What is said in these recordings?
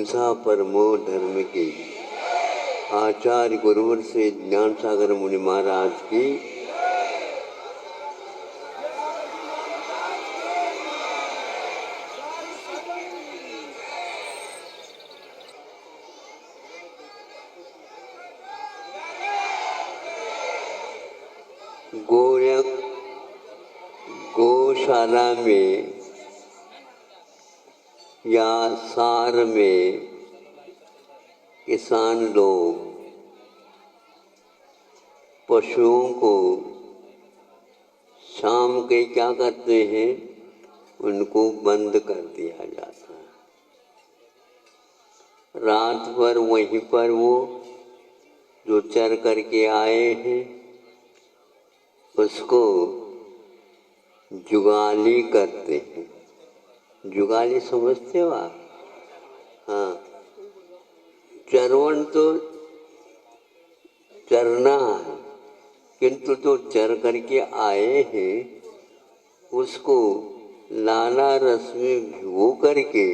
अहिंसा परमो धर्म की। आचार्य गुरुवर से ज्ञान सागर मुनि महाराज की। गौशाला में या सार में किसान लोग पशुओं को शाम के क्या करते हैं, उनको बंद कर दिया जाता है। रात भर वहीं पर वो जो चर करके आए हैं उसको जुगाली करते हैं। जुगाली समझते हो आप? हाँ, चरवन तो चरना है, किंतु जो चर करके आए हैं उसको लाला रस में भिगो करके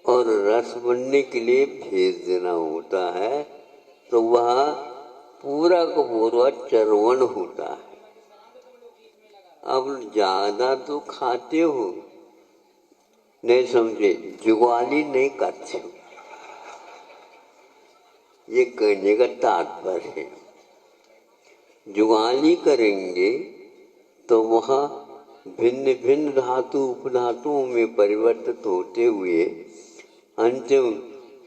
और रस बनने के लिए भेज देना होता है, तो वह पूरा का पूरा चरवन होता है। अब ज्यादा तो खाते हो, नहीं समझे, जुगाली नहीं करते हो, ये कहने का तात्पर्य है। जुगाली करेंगे तो वह भिन्न भिन्न धातु उपधातुओं में परिवर्तित होते हुए अंतिम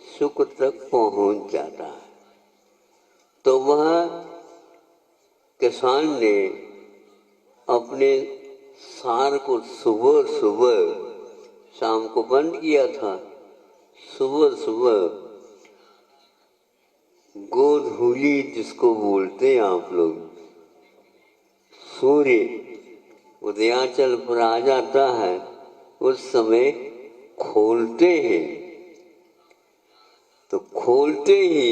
सुख तक पहुंच जाता है। तो वह किसान ने अपने सार को सुबह सुबह, शाम को बंद किया था, सुबह सुबह गोधूली जिसको बोलते हैं आप लोग, सूर्य उदयाचल पर आ जाता है, उस समय खोलते हैं। तो खोलते ही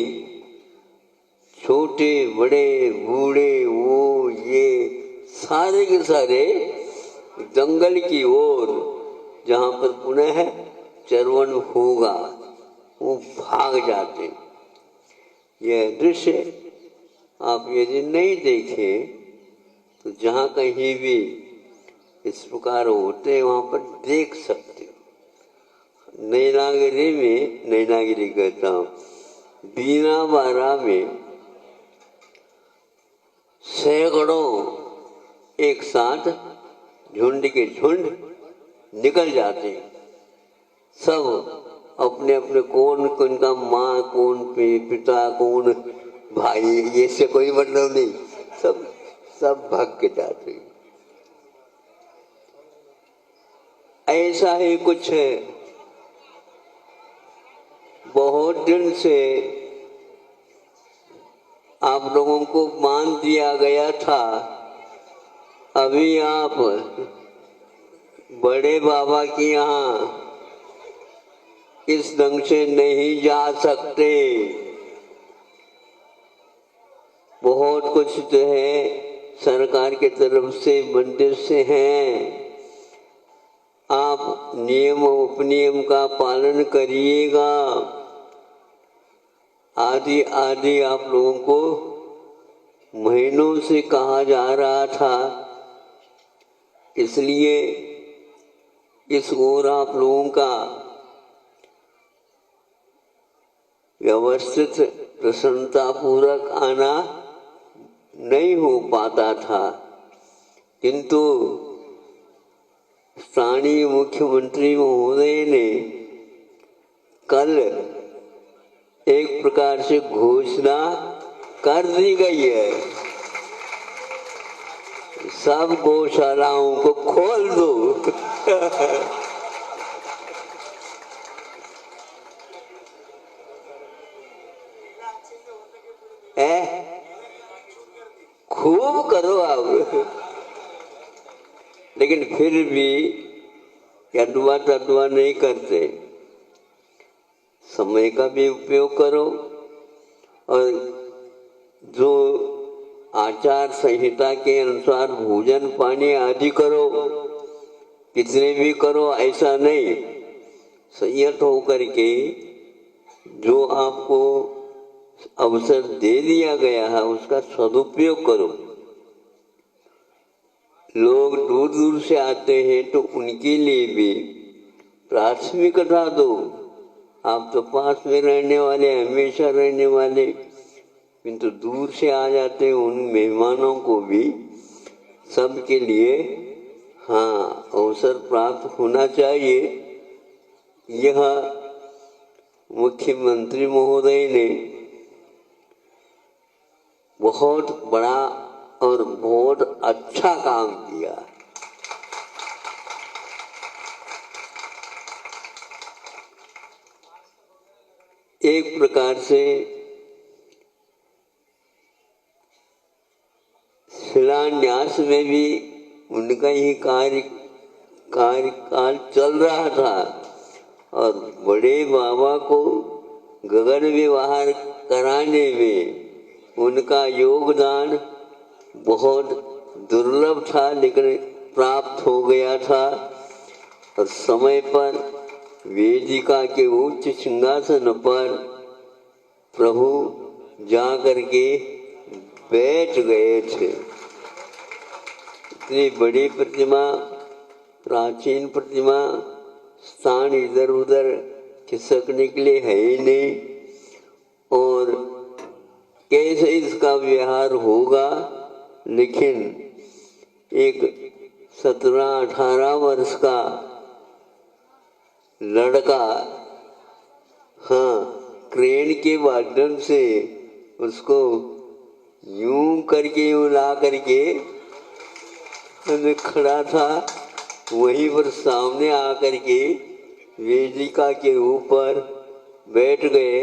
छोटे बड़े बूढ़े वो ये सारे के सारे जंगल की ओर जहाँ पर पुनः चरवन होगा वो भाग जाते। यह दृश्य आप यदि नहीं देखे तो जहाँ कहीं भी इस प्रकार होते वहाँ पर देख सकते हो। नैनागिरी में, नैनागिरी कहता हूँ, बीनाबारा में सैकड़ों एक साथ झुंड के झुंड निकल जाते हैं। सब अपने अपने, कौन उनका माँ, कौन पिता, कौन भाई, ये से कोई मतलब नहीं, सब भाग के जाते हैं। ऐसा ही कुछ है। बहुत दिन से आप लोगों को मान दिया गया था, अभी आप बड़े बाबा के यहाँ इस ढंग से नहीं जा सकते। बहुत कुछ जो है सरकार की तरफ से मंदिर से हैं, आप नियम उपनियम का पालन करिएगा, आदि आदि आप लोगों को महीनों से कहा जा रहा था। इसलिए इस ओर आप लोगों का व्यवस्थित प्रसन्नता पूर्वक आना नहीं हो पाता था, किंतु स्थानीय मुख्यमंत्री महोदय ने कल एक प्रकार से घोषणा कर दी गई है, सब गौशालाओं को खोल दो। खूब करो आप, लेकिन फिर भी अडवा तडवा नहीं करते। समय का भी उपयोग करो और जो आचार संहिता के अनुसार भोजन पानी आदि करो, कितने भी करो, ऐसा नहीं। संयत होकर के जो आपको अवसर दे दिया गया है उसका सदुपयोग करो। लोग दूर दूर से आते हैं तो उनके लिए भी प्राथमिकता दो। आप तो पास में रहने वाले, हमेशा रहने वाले, किंतु दूर से आ जाते हैं उन मेहमानों को भी सबके लिए हाँ अवसर प्राप्त होना चाहिए। यह मुख्यमंत्री महोदय ने बहुत बड़ा और बहुत अच्छा काम किया। एक प्रकार से शिलान्यास में भी उनका ही कार्यकाल चल रहा था और बड़े बाबा को गगन व्यवहार कराने में उनका योगदान बहुत दुर्लभ था, लेकिन प्राप्त हो गया था और समय पर वेदिका के उच्च सिंहासन पर प्रभु जा करके बैठ गए थे। इतनी बड़ी प्रतिमा, प्राचीन प्रतिमा, स्थान इधर उधर खिसकने के लिए है ही नहीं और कैसे इसका व्यवहार होगा। लेकिन एक 17-18 वर्ष का लड़का हाँ क्रेन के माध्यम से उसको यूं करके यूं ला करके हमें खड़ा था, वहीं पर सामने आकर के वेदिका के ऊपर बैठ गए।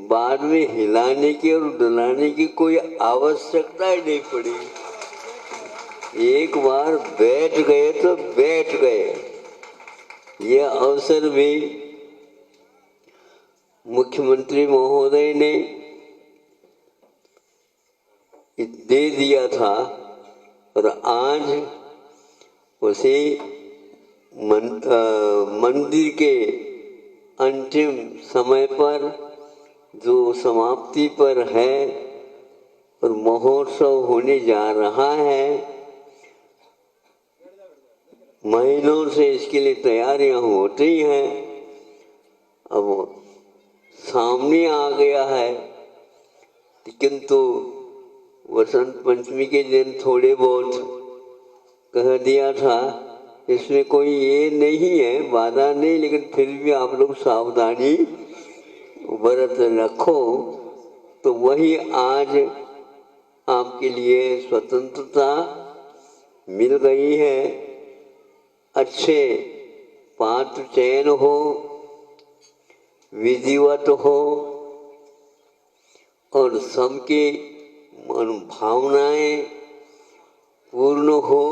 बाद में हिलाने की और डुलाने की कोई आवश्यकता ही नहीं पड़ी। एक बार बैठ गए तो बैठ गए। यह अवसर भी मुख्यमंत्री महोदय ने दे दिया था और आज उसी मंदिर के अंतिम समय पर जो समाप्ति पर है और महोत्सव होने जा रहा है, महीनों से इसके लिए तैयारियां होती हैं। अब सामने आ गया है, किंतु वसंत पंचमी के दिन थोड़े बहुत कह दिया था, इसमें कोई ये नहीं है, बाधा नहीं, लेकिन फिर भी आप लोग सावधानी व्रत रखो। तो वही आज आपके लिए स्वतंत्रता मिल गई है। अच्छे पात्र चयन हो, विधिवत हो और सबकी भावनाएं पूर्ण हो,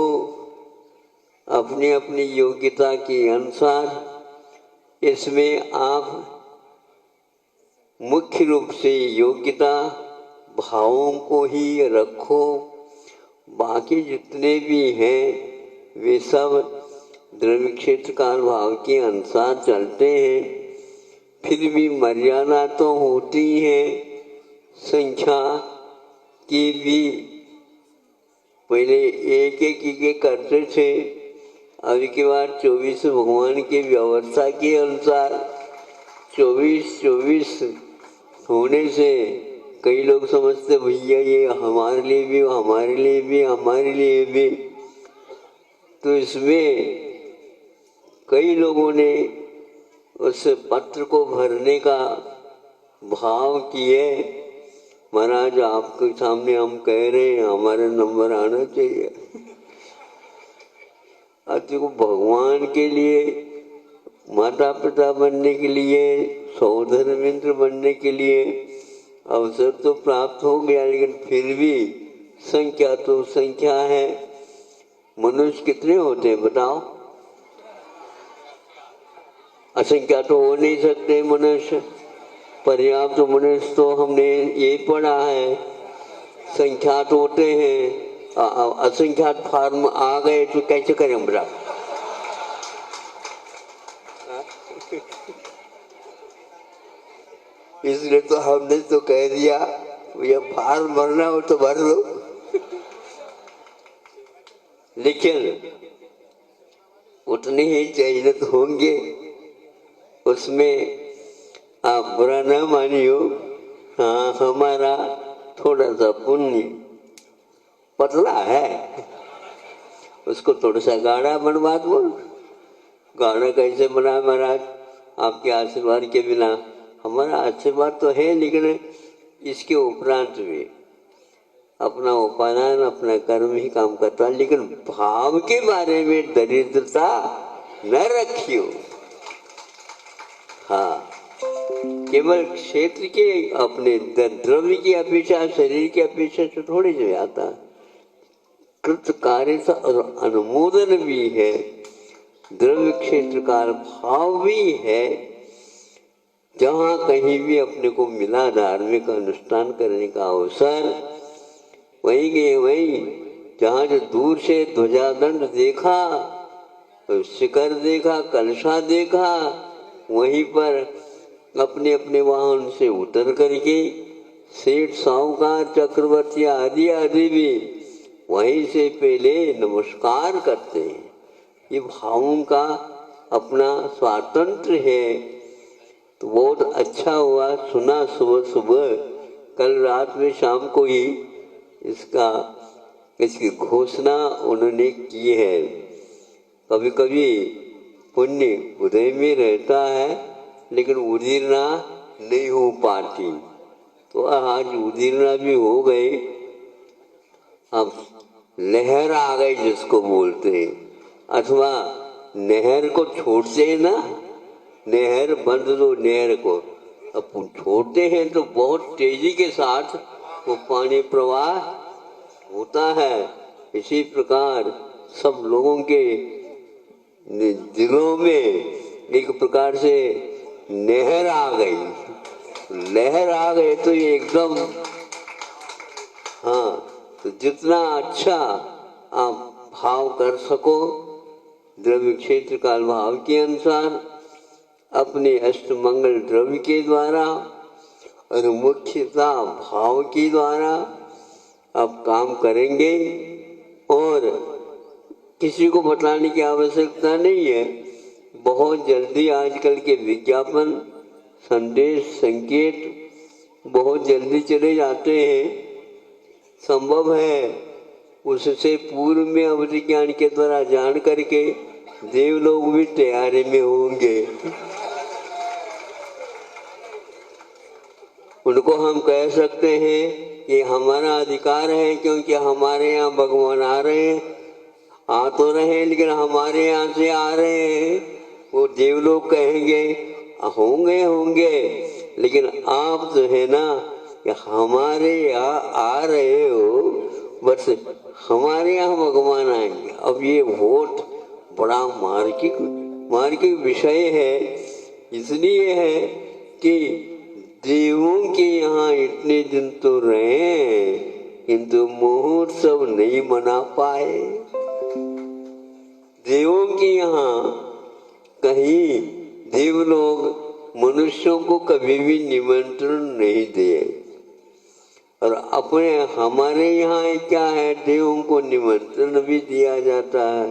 अपनी अपनी योग्यता के अनुसार। इसमें आप मुख्य रूप से योग्यता भावों को ही रखो, बाकी जितने भी हैं वे सब द्रव्य क्षेत्र काल भाव के अनुसार चलते हैं। फिर भी मर्यादा तो होती है संख्या की भी। पहले एक एक करते थे, अभी के बाद 24 भगवान की व्यवस्था के अनुसार 24 होने से कई लोग समझते भैया ये हमारे लिए भी, हमारे लिए भी, हमारे लिए भी। तो इसमें कई लोगों ने उस पत्र को भरने का भाव किए। महाराज आपके सामने हम कह रहे हैं हमारा नंबर आना चाहिए। देखो भगवान के लिए, माता पिता बनने के लिए, सहोदर मित्र बनने के लिए अवसर तो प्राप्त हो गया, लेकिन फिर भी संख्या तो संख्या है। मनुष्य कितने होते हैं बताओ? असंख्या तो हो नहीं सकते मनुष्य। पर्याप्त तो मनुष्य तो हमने ये पढ़ा है, संख्यात होते हैं। असंख्यात फार्म आ गए तो कैसे करें बड़ा? इसलिए तो हमने तो कह दिया भैया फार्म भरना हो तो भर लो। लेकिन उतने ही चयनित होंगे, उसमें आप बुरा न मानियो। हाँ, हमारा थोड़ा सा पुण्य पतला है, उसको थोड़ा सा गाढ़ा बनवा दो। गाढ़ा कैसे बना महाराज? आपके आशीर्वाद के बिना। हमारा आशीर्वाद तो है, लेकिन इसके उपरांत भी अपना उपादान, अपना कर्म ही काम करता, लेकिन भाव के बारे में दरिद्रता न रखियो। हाँ, केवल क्षेत्र के अपने द्रव्य की अपेक्षा, शरीर की अपेक्षा से थोड़ी जो आता, कृत कार्यता और अनुमोदन भी है, द्रव्य क्षेत्र का भाव भी है। जहाँ कहीं भी अपने को मिला धार्मिक अनुष्ठान करने का अवसर, वहीं गए, वहीं जहाँ जो दूर से ध्वजादंड देखा, शिखर देखा, कलशा देखा, वहीं पर अपने अपने वाहन से उतर करके सेठ, साहूकार, चक्रवर्ती आदि आदि भी वहीं से पहले नमस्कार करते हैं। ये भावों का अपना स्वातंत्र है। तो बहुत अच्छा हुआ, सुना सुबह सुबह, कल रात में शाम को ही इसकी घोषणा उन्होंने की है। कभी कभी पुण्य उदय में रहता है, लेकिन उदीरना नहीं हो पाती, तो आज उदीरना भी हो गए। अब लहर आ गई जिसको बोलते हैं, अथवा नहर को छोड़ते हैं ना, नहर बंद दो नहर को, अब छोड़ते हैं तो बहुत तेजी के साथ वो पानी प्रवाह होता है। इसी प्रकार सब लोगों के दिलों में एक प्रकार से नहर आ गई, लहर आ गई तो ये एकदम। हाँ, तो जितना अच्छा आप भाव कर सको द्रव्य क्षेत्र काल भाव के अनुसार, अपने अष्टमंगल द्रव्य के द्वारा और मुख्यता भाव के द्वारा आप काम करेंगे। और किसी को बताने की आवश्यकता नहीं है। बहुत जल्दी आजकल के विज्ञापन, संदेश, संकेत बहुत जल्दी चले जाते हैं। संभव है उससे पूर्व में अवधि ज्ञान के द्वारा जान करके देव लोग भी तैयारी में होंगे। उनको हम कह सकते हैं कि हमारा अधिकार है, क्योंकि हमारे यहाँ भगवान आ रहे हैं, आ तो रहे हैं, लेकिन हमारे यहाँ से आ रहे हैं। वो देवलोग कहेंगे होंगे, लेकिन आप जो है ना कि हमारे यहाँ आ रहे हो, बस हमारे यहाँ भगवान आएंगे। अब ये वोट बड़ा मार्किक विषय है, इसलिए है कि देवों के यहाँ इतने दिन तो रहे, किंतु महोत्सव नहीं मना पाए। देवों के यहाँ कहीं देव लोग मनुष्यों को कभी भी निमंत्रण नहीं दिए, और अपने हमारे यहाँ क्या है, देवों को निमंत्रण भी दिया जाता है।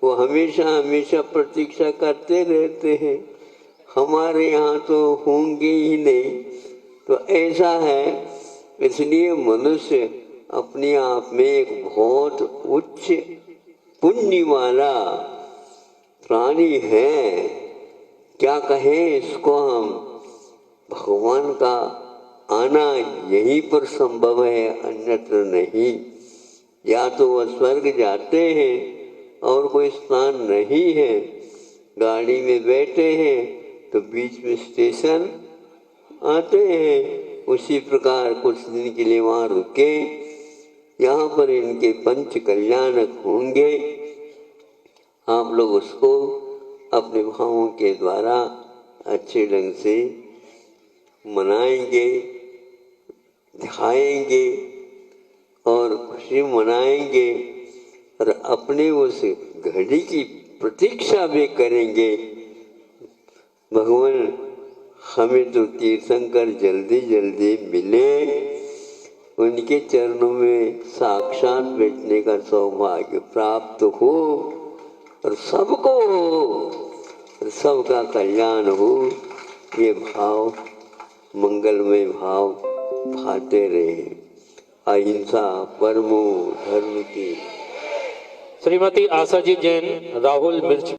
वो हमेशा प्रतीक्षा करते रहते हैं, हमारे यहाँ तो होंगे ही नहीं। तो ऐसा है, इसलिए मनुष्य अपने आप में एक बहुत उच्च पुण्य वाला प्राणी है। क्या कहें इसको हम, भगवान का आना यहीं पर संभव है, अन्यत्र नहीं। या तो वह स्वर्ग जाते हैं और कोई स्थान नहीं है, गाड़ी में बैठे हैं तो बीच में स्टेशन आते हैं, उसी प्रकार कुछ दिन के लिए वहाँ रुके। यहाँ पर इनके पंच कल्याणक होंगे, आप लोग उसको अपने भावों के द्वारा अच्छे ढंग से मनाएंगे, दिखाएंगे और खुशी मनाएंगे, और अपने उस घड़ी की प्रतीक्षा भी करेंगे। भगवान हमें तो तीर्थंकर जल्दी जल्दी मिले, उनके चरणों में साक्षात बैठने का सौभाग्य प्राप्त हो और सबको हो और सबका कल्याण हो, ये भाव मंगलमय भाव भाते रहे। अहिंसा परमो धर्म की। श्रीमती आशा जी जैन, राहुल मिर्च।